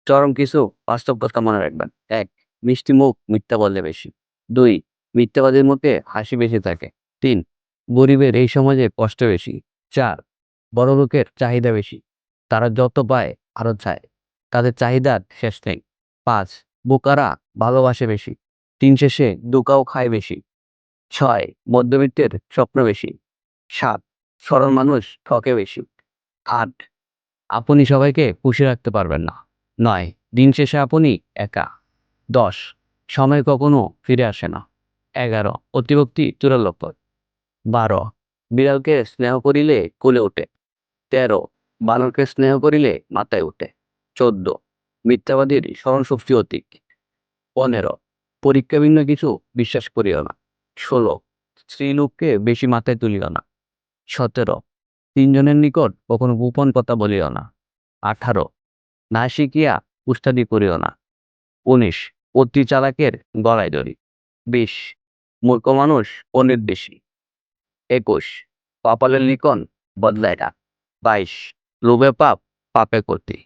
চরম কিছু বাস্তব কথা মনে রাখবেন। ১. মিষ্টি মুখ মিথ্যা বললে বেশি। ২. মিথ্যাবাদীর মুখে হাসি বেশি থাকে। ৩. গরিবের এই সমাজে কষ্ট বেশি। ৪. বড়লোকের চাহিদা বেশি। তারা যত পায় আরো চায়। তাদের চাহিদার শেষ নেই। ৫. বোকারা ভালোবাসে বেশি। দিন শেষে ধোঁকাও খায় বেশি। ৬. মধ্যবিত্তের স্বপ্ন বেশি। ৭. সরল মানুষ ঠকে বেশি। ৮. আপনি সবাইকে খুশি রাখতে পারবেন না। ৯. দিন শেষে আপনি একা। ১০. সময় কখনো ফিরে আসে না। ১১. অতিভক্তি চূড়ার লক্ষণ। ১২. বিড়ালকে স্নেহ করিলে কোলে ওঠে। ১৩. বানরকে স্নেহ করিলে মাথায় ওঠে। ১৪. মিথ্যাবাদীর স্মরণশক্তি অধিক। ১৫. পরীক্ষা ভিন্ন কিছু বিশ্বাস করিও না। ১৬. স্ত্রীলোককে বেশি মাথায় তুলিও না। ১৭. তিনজনের নিকট কখনো গোপন কথা বলিও না। ১৮. না শিখিয়া উস্তাদি করিও না। ১৯. অতি চালাকের গলায় দড়ি। ২০. মূর্খ মানুষ পণ্ডিত বেশি। ২১. কপালের লিখন বদলায় না। ২২. লোভে পাপ, পাপে ক্ষতি।